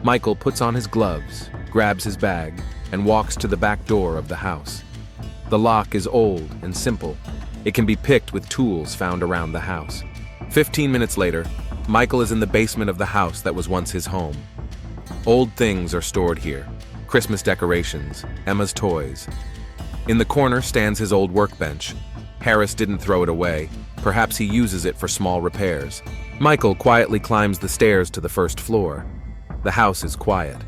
Speaker 1: Michael puts on his gloves, grabs his bag, and walks to the back door of the house. The lock is old and simple. It can be picked with tools found around the house. 15 minutes later, Michael is in the basement of the house that was once his home. Old things are stored here: Christmas decorations, Emma's toys. In the corner stands his old workbench. Harris didn't throw it away. Perhaps he uses it for small repairs. Michael quietly climbs the stairs to the first floor. The house is quiet.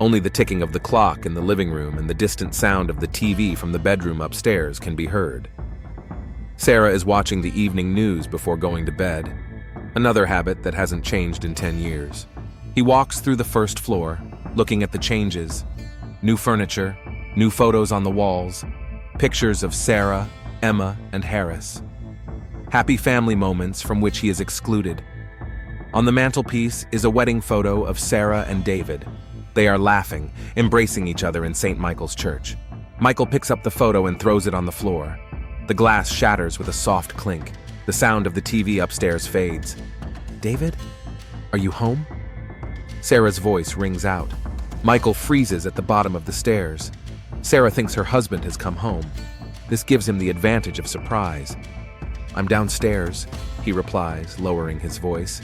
Speaker 1: Only the ticking of the clock in the living room and the distant sound of the TV from the bedroom upstairs can be heard. Sarah is watching the evening news before going to bed, another habit that hasn't changed in 10 years. He walks through the first floor, looking at the changes. New furniture, new photos on the walls, pictures of Sarah, Emma, and Harris. Happy family moments from which he is excluded. On the mantelpiece is a wedding photo of Sarah and David. They are laughing, embracing each other in St. Michael's Church. Michael picks up the photo and throws it on the floor. The glass shatters with a soft clink. The sound of the TV upstairs fades. "David? Are you home?" Sarah's voice rings out. Michael freezes at the bottom of the stairs. Sarah thinks her husband has come home. This gives him the advantage of surprise. "I'm downstairs," he replies, lowering his voice.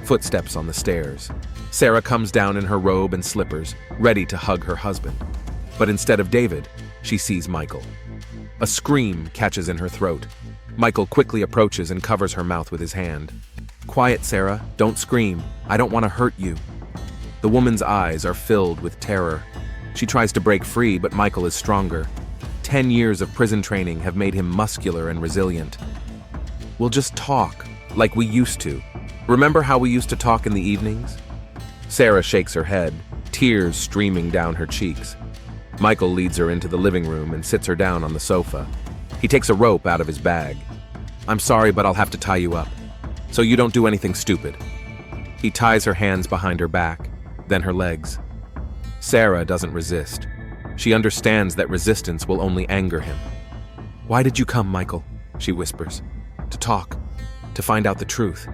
Speaker 1: Footsteps on the stairs. Sarah comes down in her robe and slippers, ready to hug her husband. But instead of David, she sees Michael. A scream catches in her throat. Michael quickly approaches and covers her mouth with his hand. "Quiet, Sarah. Don't scream. I don't want to hurt you." The woman's eyes are filled with terror. She tries to break free, but Michael is stronger. 10 years of prison training have made him muscular and resilient. "We'll just talk, like we used to. Remember how we used to talk in the evenings?" Sarah shakes her head, tears streaming down her cheeks. Michael leads her into the living room and sits her down on the sofa. He takes a rope out of his bag. "I'm sorry, but I'll have to tie you up, so you don't do anything stupid." He ties her hands behind her back, then her legs. Sarah doesn't resist. She understands that resistance will only anger him. "Why did you come, Michael?" she whispers. "To talk, to find out the truth."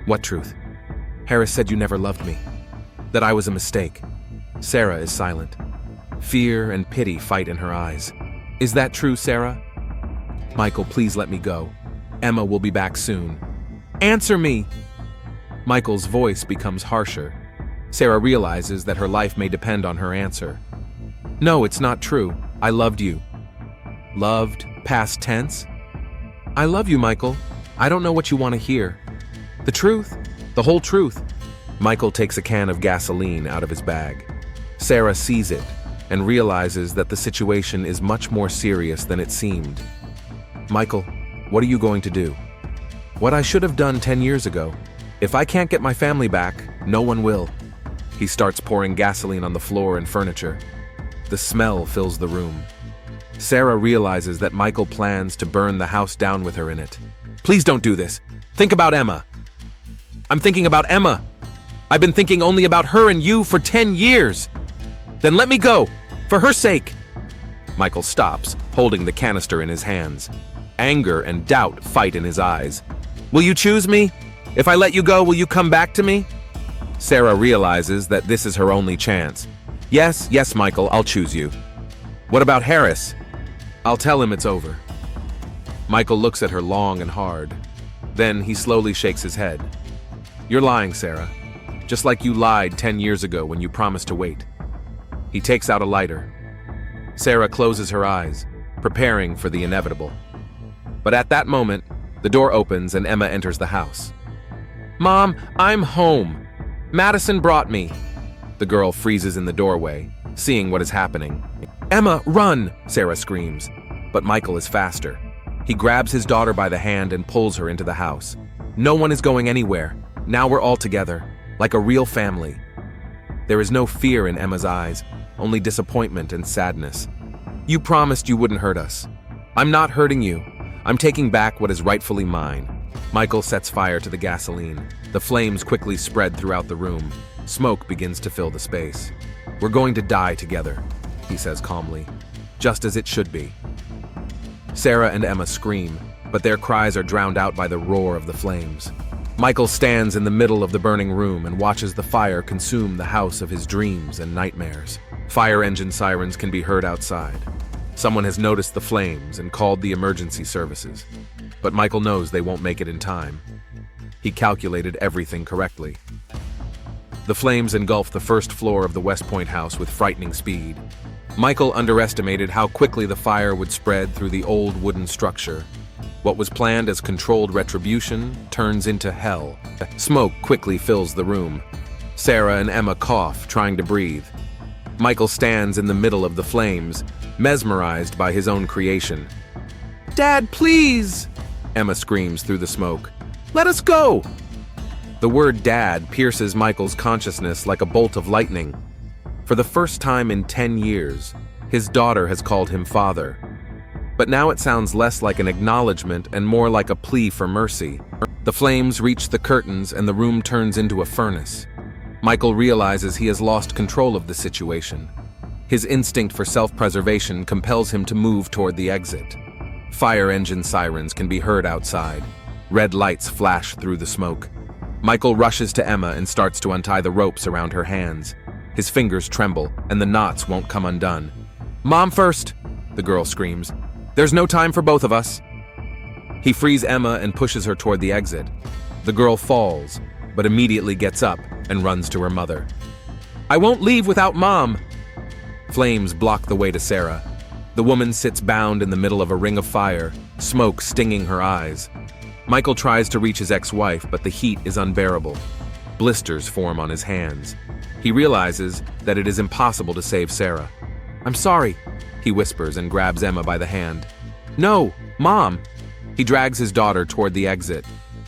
Speaker 1: "What truth?" "Harris said you never loved me, that I was a mistake." Sarah is silent. Fear and pity fight in her eyes. "Is that true, Sarah?" "Michael, please let me go. Emma will be back soon." "Answer me!" Michael's voice becomes harsher. Sarah realizes that her life may depend on her answer. "No, it's not true. I loved you." "Loved? Past tense?" "I love you, Michael. I don't know what you want to hear." "The truth? The whole truth?" Michael takes a can of gasoline out of his bag. Sarah sees it and realizes that the situation is much more serious than it seemed. "Michael, what are you going to do?" "What I should have done 10 years ago. If I can't get my family back, no one will." He starts pouring gasoline on the floor and furniture. The smell fills the room. Sarah realizes that Michael plans to burn the house down with her in it. "Please don't do this. Think about Emma." "I'm thinking about Emma. I've been thinking only about her and you for 10 years. Then let me go, for her sake." Michael stops, holding the canister in his hands. Anger and doubt fight in his eyes. "Will you choose me? If I let you go, will you come back to me?" Sarah realizes that this is her only chance. Yes, Michael, I'll choose you." "What about Harris?" "I'll tell him it's over." Michael looks at her long and hard. Then he slowly shakes his head. "You're lying, Sarah. Just like you lied 10 years ago when you promised to wait." He takes out a lighter. Sarah closes her eyes, preparing for the inevitable. But at that moment, the door opens and Emma enters the house. "Mom, I'm home. Madison brought me." The girl freezes in the doorway, seeing what is happening. "Emma, run!" Sarah screams. But Michael is faster. He grabs his daughter by the hand and pulls her into the house. "No one is going anywhere. Now we're all together, like a real family." There is no fear in Emma's eyes, only disappointment and sadness. "You promised you wouldn't hurt us." "I'm not hurting you. I'm taking back what is rightfully mine." Michael sets fire to the gasoline. The flames quickly spread throughout the room. Smoke begins to fill the space. "We're going to die together," he says calmly, "just as it should be." Sarah and Emma scream, but their cries are drowned out by the roar of the flames. Michael stands in the middle of the burning room and watches the fire consume the house of his dreams and nightmares. Fire engine sirens can be heard outside. Someone has noticed the flames and called the emergency services. But Michael knows they won't make it in time. He calculated everything correctly. The flames engulf the first floor of the West Point house with frightening speed. Michael underestimated how quickly the fire would spread through the old wooden structure. What was planned as controlled retribution turns into hell. Smoke quickly fills the room. Sarah and Emma cough, trying to breathe. Michael stands in the middle of the flames, mesmerized by his own creation. "Dad, please!" Emma screams through the smoke. "Let us go!" The word dad pierces Michael's consciousness like a bolt of lightning. For the first time in 10 years, his daughter has called him father. But now it sounds less like an acknowledgement and more like a plea for mercy. The flames reach the curtains and the room turns into a furnace. Michael realizes he has lost control of the situation. His instinct for self-preservation compels him to move toward the exit. Fire engine sirens can be heard outside. Red lights flash through the smoke. Michael rushes to Emma and starts to untie the ropes around her hands. His fingers tremble, and the knots won't come undone. "Mom first!" the girl screams. "There's no time for both of us." He frees Emma and pushes her toward the exit. The girl falls, but immediately gets up and runs to her mother. "I won't leave without Mom!" Flames block the way to Sarah. The woman sits bound in the middle of a ring of fire, smoke stinging her eyes. Michael tries to reach his ex-wife, but the heat is unbearable. Blisters form on his hands. He realizes that it is impossible to save Sarah. "I'm sorry," he whispers and grabs Emma by the hand. "No, Mom!" He drags his daughter toward the exit.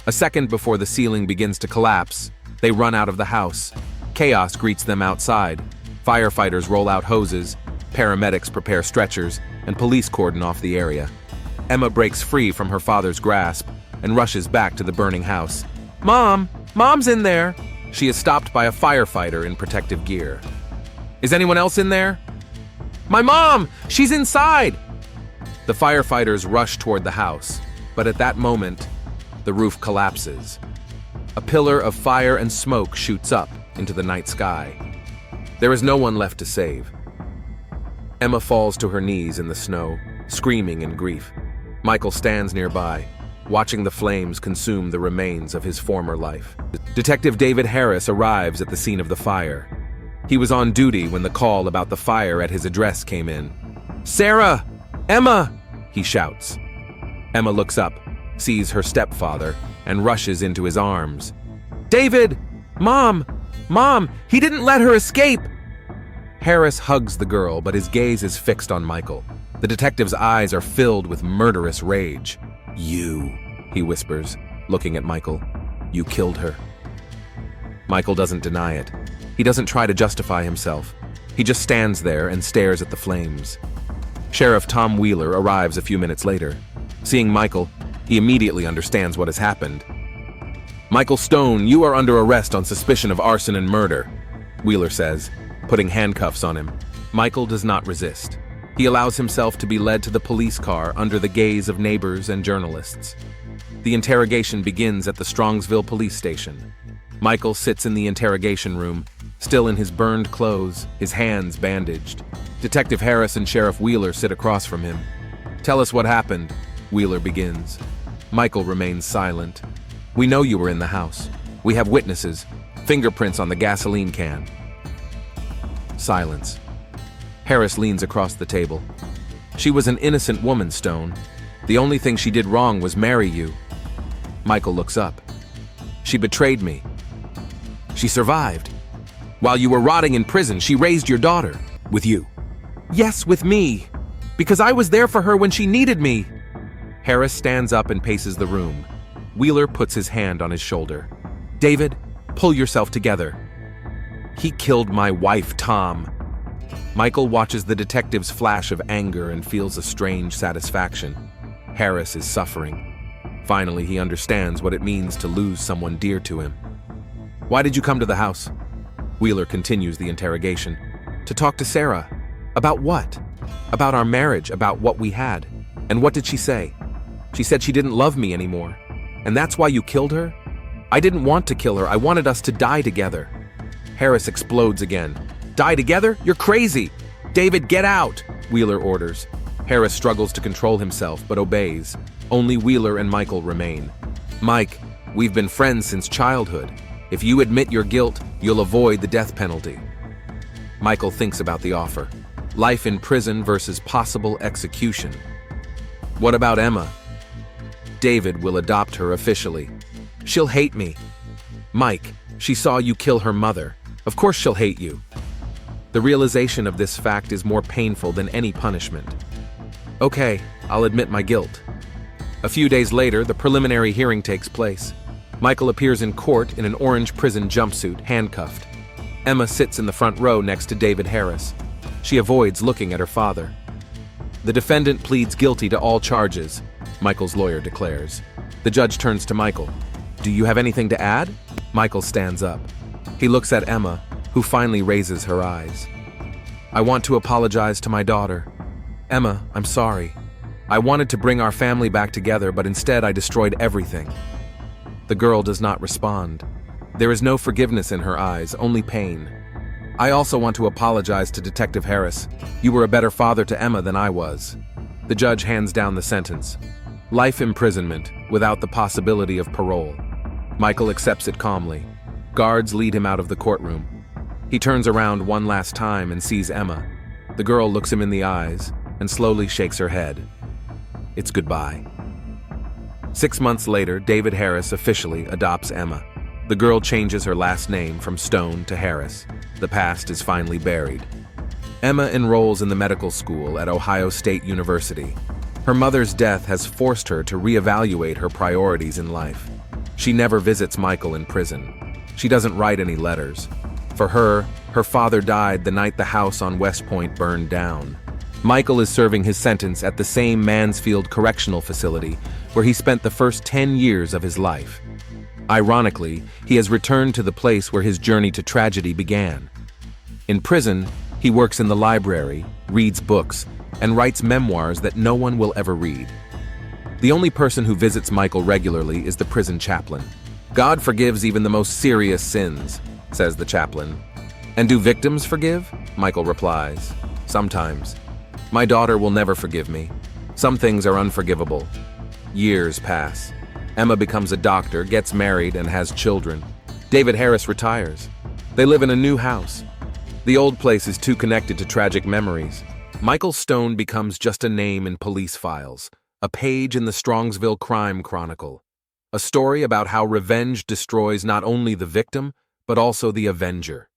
Speaker 1: A second before the ceiling begins to collapse, they run out of the house. Chaos greets them outside. Firefighters roll out hoses, paramedics prepare stretchers, and police cordon off the area. Emma breaks free from her father's grasp and rushes back to the burning house. "Mom! Mom's in there!" She is stopped by a firefighter in protective gear. "Is anyone else in there?" "My mom! She's inside!" The firefighters rush toward the house, but at that moment, the roof collapses. A pillar of fire and smoke shoots up into the night sky. There is no one left to save. Emma falls to her knees in the snow, screaming in grief. Michael stands nearby, watching the flames consume the remains of his former life. Detective David Harris arrives at the scene of the fire. He was on duty when the call about the fire at his address came in. "Sarah! Emma!" he shouts. Emma looks up, sees her stepfather, and rushes into his arms. "David! Mom! Mom! He didn't let her escape!" Harris hugs the girl, but his gaze is fixed on Michael. The detective's eyes are filled with murderous rage. "You," he whispers, looking at Michael. "You killed her." Michael doesn't deny it. He doesn't try to justify himself. He just stands there and stares at the flames. Sheriff Tom Wheeler arrives a few minutes later. Seeing Michael, he immediately understands what has happened. "Michael Stone, you are under arrest on suspicion of arson and murder," Wheeler says, putting handcuffs on him. Michael does not resist. He allows himself to be led to the police car under the gaze of neighbors and journalists. The interrogation begins at the Strongsville police station. Michael sits in the interrogation room, still in his burned clothes, his hands bandaged. Detective Harris and Sheriff Wheeler sit across from him. "Tell us what happened," Wheeler begins. Michael remains silent. "We know you were in the house. We have witnesses, fingerprints on the gasoline can." Silence. Harris leans across the table. "She was an innocent woman, Stone. The only thing she did wrong was marry you." Michael looks up. "She betrayed me. She survived. While you were rotting in prison, she raised your daughter. With you." "Yes, with me. Because I was there for her when she needed me." Harris stands up and paces the room. Wheeler puts his hand on his shoulder. "David, pull yourself together. He killed my wife, Tom." Michael watches the detective's flash of anger and feels a strange satisfaction. Harris is suffering. Finally, he understands what it means to lose someone dear to him. "Why did you come to the house?" Wheeler continues the interrogation. "To talk to Sarah." "About what?" "About our marriage, about what we had." "And what did she say?" "She said she didn't love me anymore." "And that's why you killed her?" "I didn't want to kill her. I wanted us to die together." Harris explodes again. "Die together? You're crazy!" "David, get out!" Wheeler orders. Harris struggles to control himself, but obeys. Only Wheeler and Michael remain. "Mike, we've been friends since childhood. If you admit your guilt, you'll avoid the death penalty." Michael thinks about the offer. Life in prison versus possible execution. "What about Emma?" "David will adopt her officially." "She'll hate me." "Mike, she saw you kill her mother. Of course she'll hate you." The realization of this fact is more painful than any punishment. "Okay, I'll admit my guilt." A few days later, the preliminary hearing takes place. Michael appears in court in an orange prison jumpsuit, handcuffed. Emma sits in the front row next to David Harris. She avoids looking at her father. "The defendant pleads guilty to all charges," Michael's lawyer declares. The judge turns to Michael. "Do you have anything to add?" Michael stands up. He looks at Emma, who finally raises her eyes. "I want to apologize to my daughter. Emma, I'm sorry. I wanted to bring our family back together, but instead I destroyed everything." The girl does not respond. There is no forgiveness in her eyes, only pain. I also want to apologize to Detective Harris. You were a better father to Emma than I was. The judge hands down the sentence. Life imprisonment, without the possibility of parole. Michael accepts it calmly. Guards lead him out of the courtroom. He turns around one last time and sees Emma. The girl looks him in the eyes and slowly shakes her head. It's goodbye. 6 months later, David Harris officially adopts Emma. The girl changes her last name from Stone to Harris. The past is finally buried. Emma enrolls in the medical school at Ohio State University. Her mother's death has forced her to reevaluate her priorities in life. She never visits Michael in prison. She doesn't write any letters. For her, her father died the night the house on West Point burned down. Michael is serving his sentence at the same Mansfield Correctional Facility where he spent the first 10 years of his life. Ironically, he has returned to the place where his journey to tragedy began. In prison, he works in the library, reads books, and writes memoirs that no one will ever read. The only person who visits Michael regularly is the prison chaplain. God forgives even the most serious sins, says the chaplain. And do victims forgive? Michael replies. Sometimes. My daughter will never forgive me. Some things are unforgivable. Years pass. Emma becomes a doctor, gets married, and has children. David Harris retires. They live in a new house. The old place is too connected to tragic memories. Michael Stone becomes just a name in police files, a page in the Strongsville Crime Chronicle. A story about how revenge destroys not only the victim, but also the avenger.